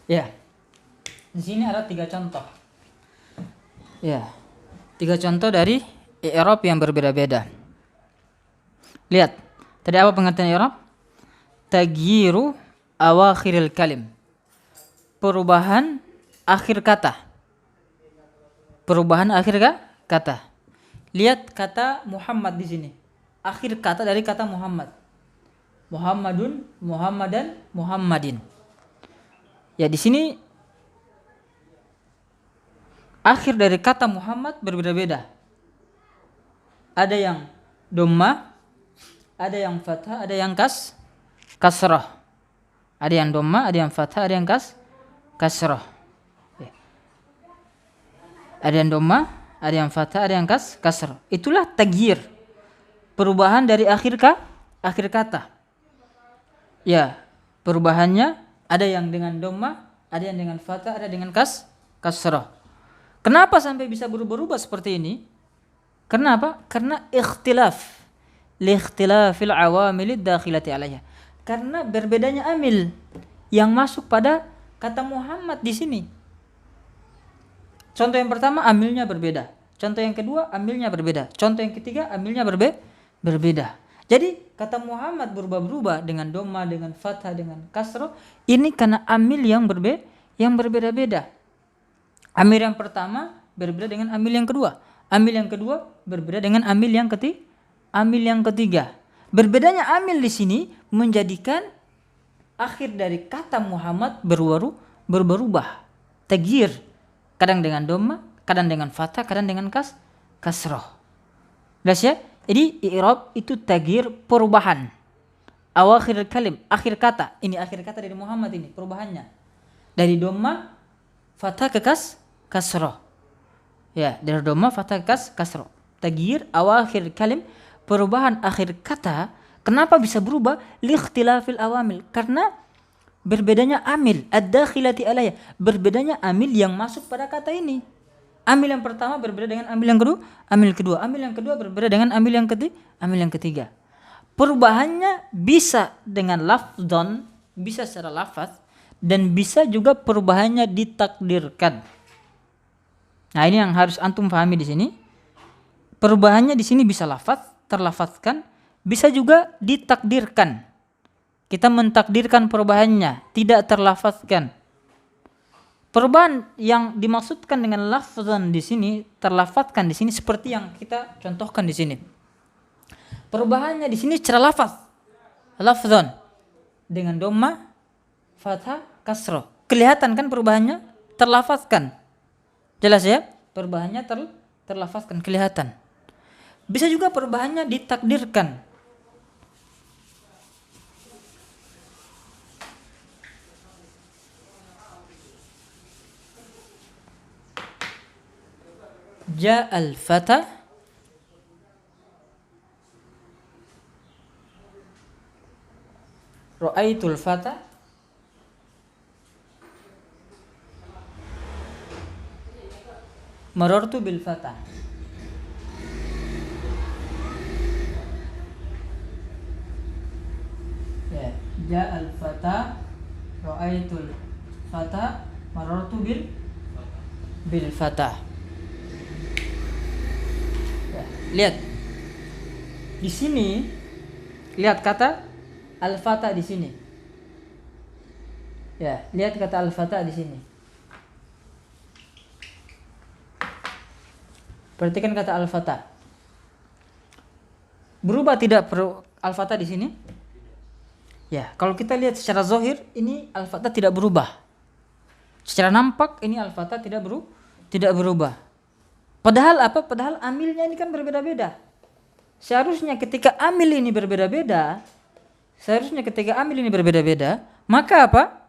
Ya. Di sini ada 3 contoh. Ya. 3 contoh dari i'rab yang berbeda-beda. Lihat. Tadi apa pengertian i'rab? Taghyiru awakhiril kalim. Perubahan akhir kata. Perubahan akhir kata. Lihat kata Muhammad di sini. Akhir kata dari kata Muhammad. Muhammadun, Muhammadan, Muhammadin. Ya, di sini akhir dari kata Muhammad berbeda-beda. Ada yang dhamma, ada yang fathah, ada yang kasrah. Ada yang dhamma, ada yang fathah, ada yang kasrah. Ya. Ada yang dhamma, ada yang fathah, ada yang kasrah. Itulah taghyir. Perubahan dari akhir kata. Ya, perubahannya ada yang dengan dhamma, ada yang dengan fathah, ada dengan kasrah. Kenapa sampai bisa berubah-ubah seperti ini? Kenapa? Karena ikhtilaf. Liikhtilafil awamilid dakhilati alaiha. Karena berbedanya amil yang masuk pada kata Muhammad di sini. Contoh yang pertama, amilnya berbeda. Contoh yang kedua, amilnya berbeda. Contoh yang ketiga, amilnya berbeda. Jadi kata Muhammad berubah-ubah dengan dhamma, dengan fathah, dengan kasrah. Ini karena amil yang berbeda-beda. Amil yang pertama berbeda dengan amil yang kedua. Amil yang kedua berbeda dengan amil yang ketiga. Berbedanya amil di sini menjadikan akhir dari kata Muhammad berubah. Taghyir. Kadang dengan dhamma, kadang dengan fathah, kadang dengan kasrah. Jelas ya? Jadi i'rab itu taghyir, perubahan. Awakhir kalim, akhir kata. Ini akhir kata dari Muhammad ini, perubahannya. Dari dhamma, fathah ke kasrah. Ya, dari dhamma, fathah ke kasrah. Taghyir, awakhir kalim, perubahan akhir kata. Kenapa bisa berubah? Liikhtilafil awamil. Karena berbedanya amil, ad-dakhilati alaiha. Berbedanya amil yang masuk pada kata ini. Amil yang pertama berbeda dengan amil yang kedua. Amil yang kedua berbeda dengan amil yang ketiga. Perubahannya bisa dengan lafdzon, bisa secara lafaz, dan bisa juga perubahannya ditakdirkan. Nah, ini yang harus antum pahami di sini. Perubahannya di sini bisa lafaz, terlafazkan, bisa juga ditakdirkan. Kita mentakdirkan perubahannya, tidak terlafazkan. Perubahan yang dimaksudkan dengan lafzan di sini, terlafazkan di sini seperti yang kita contohkan di sini. Perubahannya di sini secara lafzan dengan dhamma, fathah, kasrah. Kelihatan kan perubahannya? Terlafazkan. Jelas ya? Perubahannya terlafazkan, kelihatan. Bisa juga perubahannya ditakdirkan. Ja'al fata ra'aitul fata marartu bil fata. Ya, ja'al fata ra'aitul fata marartu bil fata. Lihat di sini, lihat kata al-fata di sini. Ya, lihat kata al-fata di sini. Perhatikan kata al-fata. Berubah tidak al-fata di sini? Ya, kalau kita lihat secara zahir, ini al-fata tidak berubah. Secara nampak ini al-fata tidak berubah. Padahal apa? Padahal amilnya ini kan berbeda-beda. Seharusnya ketika amil ini berbeda-beda, maka apa?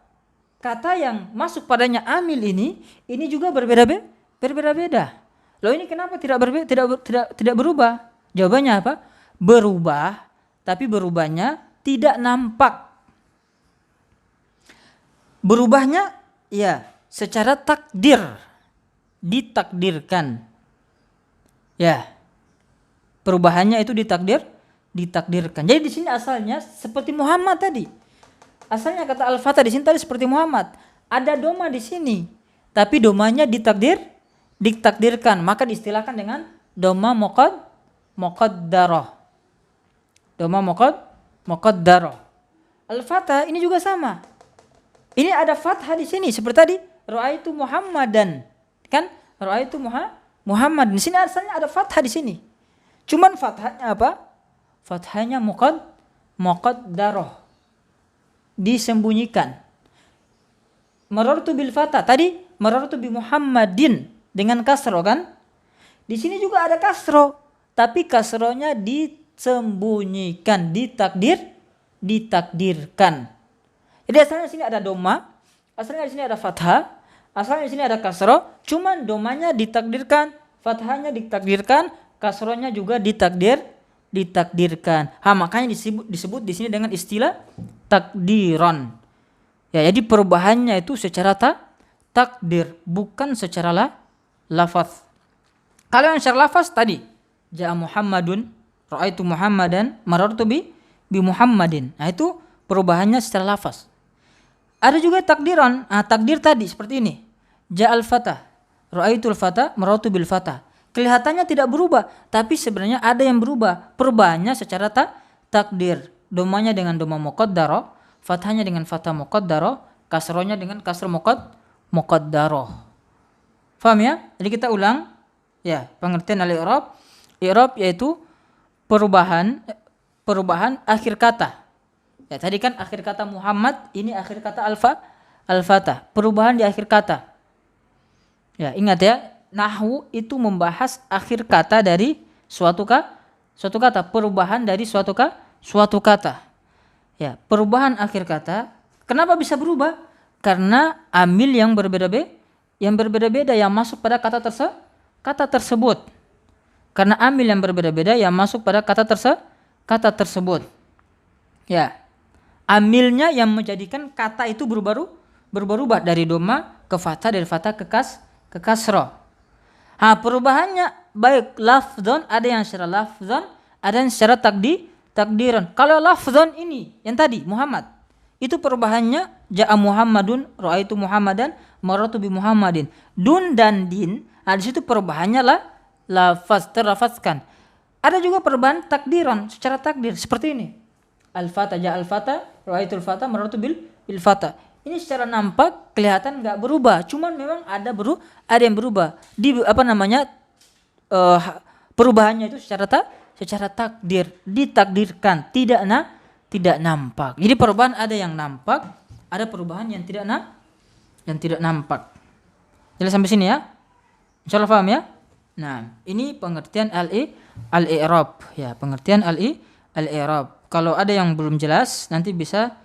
Kata yang masuk padanya amil ini juga berbeda-beda. Loh, ini kenapa tidak berubah? Jawabannya apa? Berubah, tapi berubahnya tidak nampak. Berubahnya ya secara takdir, ditakdirkan. Ya, perubahannya itu ditakdirkan. Jadi di sini asalnya seperti Muhammad tadi. Asalnya kata al-fata di sini tadi seperti Muhammad. ada doma di sini, tapi domanya ditakdirkan, maka diistilahkan dengan doma muqaddarah. Doma muqaddarah. Al-fathah ini juga sama. Ini ada fathah di sini seperti tadi, ra'aitu Muhammadan. Kan? Ra'aitu Muhammad. Di sini asalnya ada fathah di sini. Cuman fathahnya apa? Fathahnya muqaddarah. Disembunyikan. Marartu bil fathah. Tadi marartu bi Muhammadin dengan kasro kan? Di sini juga ada kasro, tapi kasronya disembunyikan, ditakdirkan. Jadi asalnya di sini ada doma, asalnya di sini ada fathah, asalnya di sini ada kasro, cuman domanya ditakdirkan, fathahnya ditakdirkan, kasronya juga ditakdirkan. Makanya disebut di sini dengan istilah takdiran. Ya, jadi perubahannya itu secara takdir, bukan secara lafaz. Kalau yang secara lafaz tadi, ja'a Muhammadun, ra'aitu Muhammadan, marartu bi Muhammadin. Nah, itu perubahannya secara lafaz. Ada juga takdiran. Takdir tadi seperti ini. Ja'al fatah, ra'aitul fatah, marartu bil fatah. Kelihatannya tidak berubah, tapi sebenarnya ada yang berubah. Perubahannya secara takdir. Domanya dengan doma muqaddarah, fathahnya dengan fathah muqaddarah, kasronya dengan kasro muqaddarah. Paham ya? Jadi kita ulang ya, pengertian al-i'rab. I'rab yaitu perubahan akhir kata. Ya, tadi kan akhir kata Muhammad, ini akhir kata al-fatah. Perubahan di akhir kata. Ya, ingat ya, nahwu itu membahas akhir kata dari suatu kata, perubahan dari suatu kata. Ya, perubahan akhir kata. Kenapa bisa berubah? Karena amil yang berbeda-beda yang masuk pada kata tersebut. Karena amil yang berbeda-beda yang masuk pada kata tersebut. Ya. Amilnya yang menjadikan kata itu berubah dari doma ke fathah, dari fathah ke kasroh. Perubahannya baik lafzon, ada yang secara lafzon, ada yang secara takdiran. Kalau lafzon ini yang tadi Muhammad, itu perubahannya ja'a Muhammadun, ra'aitu Muhammadan, marartu bi Muhammadin. Dun dan din, di situ perubahannya lafaz, terlafazkan. Ada juga perubahan takdiran, secara takdir seperti ini. Al-fatah, ja'a al-fatah, ra'aitul fatah, marartu bil fatah. Ini secara nampak kelihatan enggak berubah, cuman memang ada yang berubah. Perubahannya itu secara takdir, ditakdirkan, tidak nampak. Jadi perubahan ada yang nampak, ada perubahan yang tidak nampak. Jelas sampai sini ya? Insyaallah paham ya? Nah, ini pengertian al-i'rab ya, pengertian al-i'rab. Kalau ada yang belum jelas, nanti bisa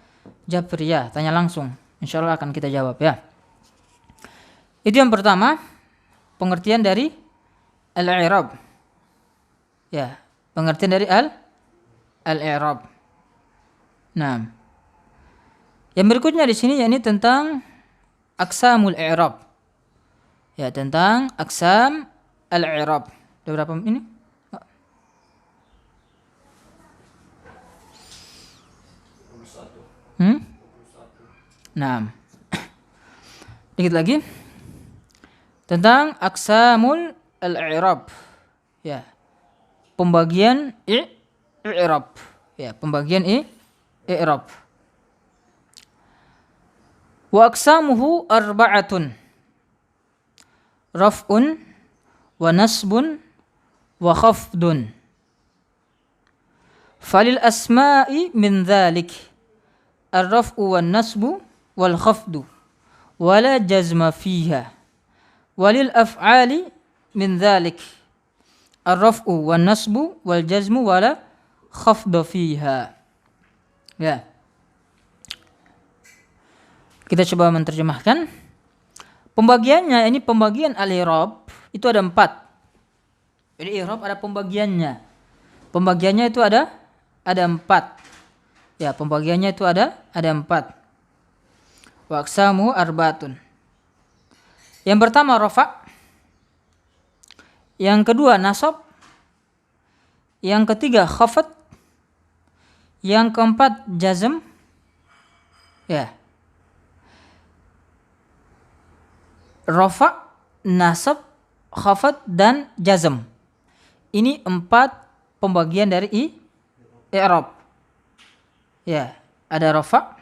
jabriyah, tanya langsung. Insyaallah akan kita jawab ya. Itu yang pertama, pengertian dari al-i'rab. Ya, pengertian dari al-i'rab. Nah, yang berikutnya di sini yakni tentang aqsamul i'rab. Ya, tentang aqsam al-i'rab. Ada berapa ini? Nah, dikit lagi tentang aqsamul al-i'rab. Ya, pembagian i'rab. Ya, pembagian i'rab. Wa aqsamuhu arba'atun. Raf'un wa nasbun wa khafdun. Falil asma'i min dhalik ar-raf'u wan nasbu wal khafdu wala jazma fiha. Walil af'ali min dhalik ar-raf'u wan nasbu wal jazmu wala khafdu fiha. Ya. Kita coba menerjemahkan. Pembagiannya, ini pembagian al-i'rab itu ada 4. Jadi i'rab ada pembagiannya. Pembagiannya itu ada 4. Ya, pembagiannya itu ada 4. Wa aqsamu arba'atun. Yang pertama rafa', yang kedua nasab, yang ketiga khafad, yang keempat jazm. Ya. rafa, nasab, khafad dan jazm. Ini 4 pembagian dari i'rab. Ya, ada rafa,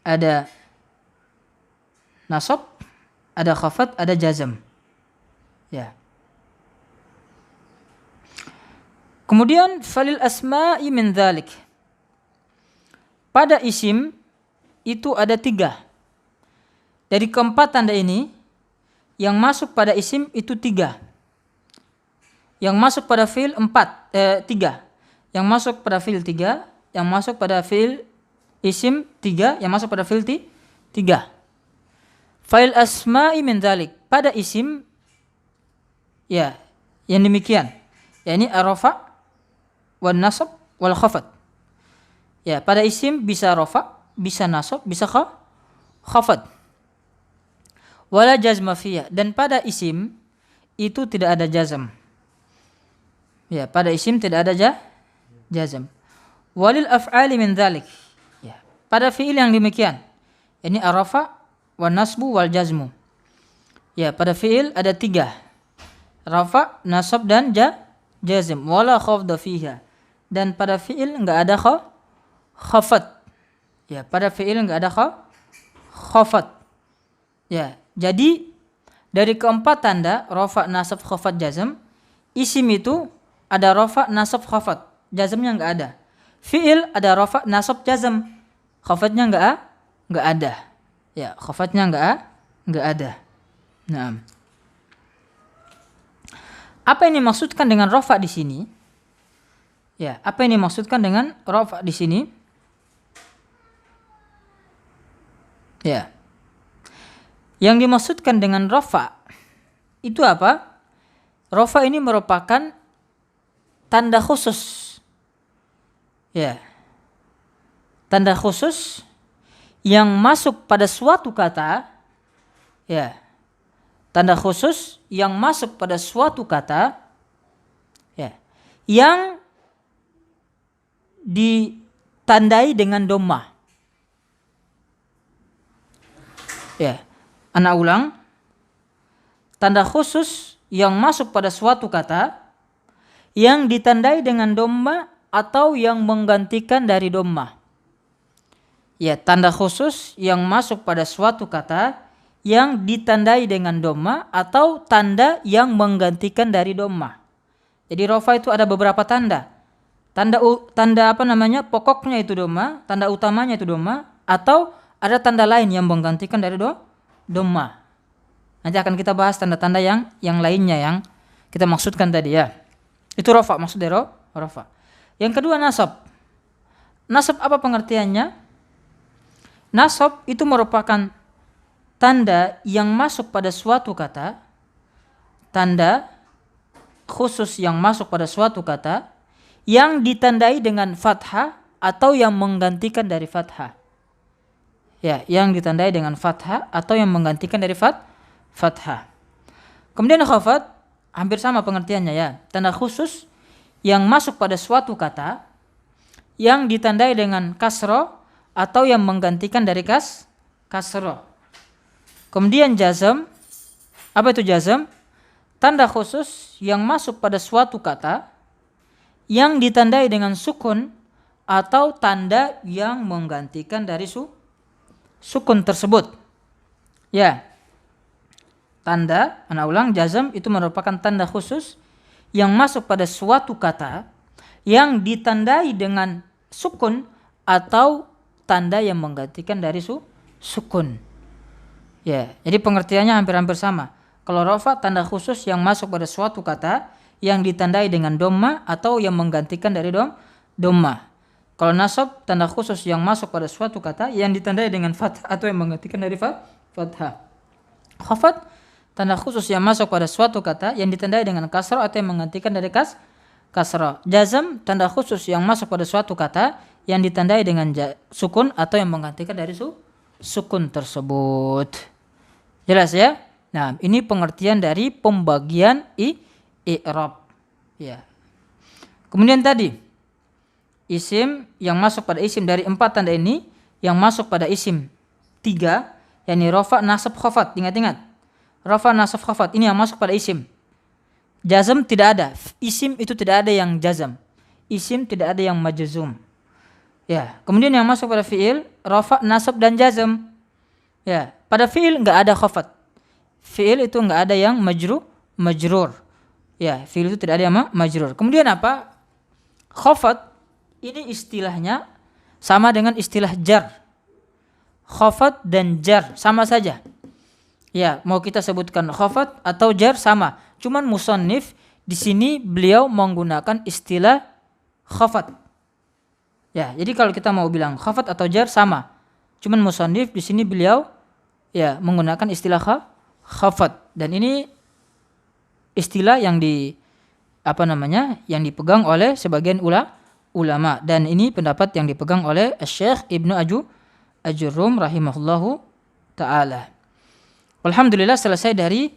ada nasab, ada khafad, ada jazm. Ya. Kemudian falil asma'i min dzalik. Pada isim itu ada 3. Dari keempat tanda ini, yang masuk pada isim itu 3. Yang masuk pada fi'il 3. Yang masuk pada fi'il 3, yang masuk pada fi'il isim 3, yang masuk pada fi'il 3. Fa'il asma'i min dzalik. Pada isim ya, yang demikian. yakni ar-rafa wan nasab wal khafad. Ya, pada isim bisa rafa, bisa nasab, bisa khafad. Wala jazma fiyah, dan pada isim itu tidak ada jazm. Ya, pada isim tidak ada jazm. Walil af'ali min dzalik. Ya, pada fiil yang demikian. Ini ar-rafa wan nasbu wal jazmu. Ya, pada fiil ada 3. Rafa, nasab dan jazm. Wala khafda fiha. Dan pada fiil enggak ada khafad. Ya, pada fiil enggak ada khafad. Ya, jadi dari keempat tanda rafa, nasab, khafad, jazm, isim itu ada rafa, nasab, khafad, jazmnya enggak ada. Fiil ada rafa, nasab, jazm, khafadnya enggak ada. Ya, khafadnya enggak ada. Nah, apa yang dimaksudkan dengan rafa di sini? Ya, apa yang dimaksudkan dengan rafa di sini? Ya. Yang dimaksudkan dengan rafa itu apa? Rafa ini merupakan tanda khusus. Ya. Tanda khusus yang masuk pada suatu kata. Ya. Tanda khusus yang masuk pada suatu kata, ya, yang ditandai dengan dhamma. Ya, anak ulang. Tanda khusus yang masuk pada suatu kata yang ditandai dengan dhamma atau yang menggantikan dari dhamma. Ya, tanda khusus yang masuk pada suatu kata yang ditandai dengan dhamma atau tanda yang menggantikan dari dhamma. Jadi rafa itu ada beberapa tanda. Tanda apa namanya? Pokoknya itu dhamma, tanda utamanya itu dhamma, atau ada tanda lain yang menggantikan dari dhamma. Nanti akan kita bahas tanda-tanda yang lainnya yang kita maksudkan tadi ya. Itu rafa, maksud dari rafa. Yang kedua nasab. Nasab apa pengertiannya? Nasab itu merupakan tanda yang masuk pada suatu kata, tanda khusus yang masuk pada suatu kata yang ditandai dengan fathah atau yang menggantikan dari fathah. Ya, yang ditandai dengan fathah atau yang menggantikan dari fathah. Kemudian khafad hampir sama pengertiannya ya, tanda khusus yang masuk pada suatu kata yang ditandai dengan kasroh atau yang menggantikan dari kasroh. Kemudian jazm, apa itu jazm? Tanda khusus yang masuk pada suatu kata yang ditandai dengan sukun atau tanda yang menggantikan dari sukun tersebut. Ya, tanda, anak ulang, jazm itu merupakan tanda khusus yang masuk pada suatu kata yang ditandai dengan sukun atau tanda yang menggantikan dari sukun. Ya, jadi pengertiannya hampir-hampir sama. Kalau rafa tanda khusus yang masuk pada suatu kata yang ditandai dengan dhamma atau yang menggantikan dari dhamma. Kalau nasab tanda khusus yang masuk pada suatu kata yang ditandai dengan fathah atau yang menggantikan dari fathah. Khafad tanda khusus yang masuk pada suatu kata yang ditandai dengan kasrah atau yang menggantikan dari kasrah. Jazm tanda khusus yang masuk pada suatu kata yang ditandai dengan sukun atau yang menggantikan dari sukun tersebut. Jelas ya? Nah, ini pengertian dari pembagian i'rab. Ya. Kemudian tadi isim yang masuk pada isim dari 4 tanda ini, yang masuk pada isim 3, yakni rafa, nasab, khafat. Ingat-ingat. Rafa, nasab, khafat ini yang masuk pada isim. Jazm tidak ada. Isim itu tidak ada yang jazam. Isim tidak ada yang majzum. Ya, kemudian yang masuk pada fiil rafa, nasab dan jazm. Ya, pada fiil enggak ada khafat. Fiil itu enggak ada yang majrur. Ya, fiil itu tidak ada yang majrur. Kemudian apa? Khafat ini istilahnya sama dengan istilah jar. Khafat dan jar sama saja. Ya, mau kita sebutkan khafat atau jar sama. Cuman musannif di sini beliau menggunakan istilah khafat. Ya, jadi kalau kita mau bilang khafat atau jar sama. Cuman musannif di sini beliau ya menggunakan istilah khafat, dan ini istilah yang yang dipegang oleh sebagian ulama, dan ini pendapat yang dipegang oleh Syekh Ibnu Ajurrum rahimahullahu taala. Alhamdulillah, selesai dari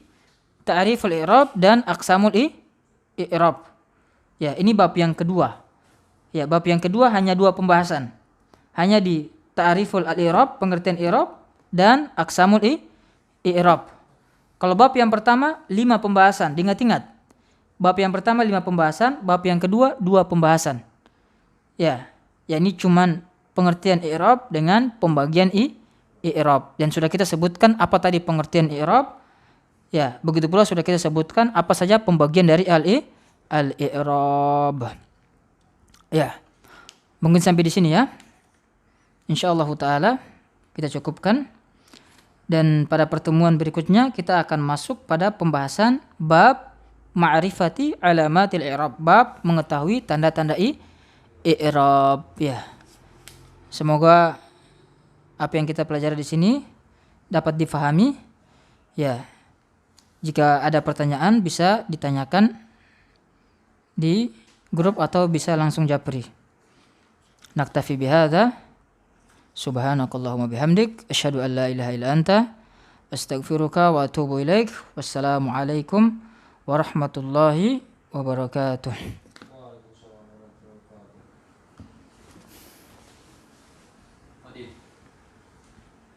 ta'riful i'rab dan aqsamul i'rab. Ya, ini bab yang kedua. Ya, bab yang kedua hanya 2 pembahasan. Hanya di ta'riful al-i'rab, pengertian i'rab, dan aqsamul i'rab. Kalau bab yang pertama 5 pembahasan, diingat-ingat. Bab yang pertama 5 pembahasan, bab yang kedua 2 pembahasan. Ya, ini cuman pengertian i'rab dengan pembagian i'rab. Dan sudah kita sebutkan apa tadi pengertian i'rab. Ya, begitu pula sudah kita sebutkan apa saja pembagian dari al-i'rab. Ya, mungkin sampai di sini ya. Insyaallah taala kita cukupkan. Dan pada pertemuan berikutnya kita akan masuk pada pembahasan bab ma'rifati alamatil i'rab, bab mengetahui tanda-tanda i'rab. Ya. Semoga apa yang kita pelajari di sini dapat difahami. Ya. Jika ada pertanyaan bisa ditanyakan di grup atau bisa langsung japri. Naktafi bihadza. Subhanakallahumma bihamdik asyhadu an la ilaha illa anta astaghfiruka wa atubu ilaik. Wassalamu alaikum warahmatullahi wabarakatuh.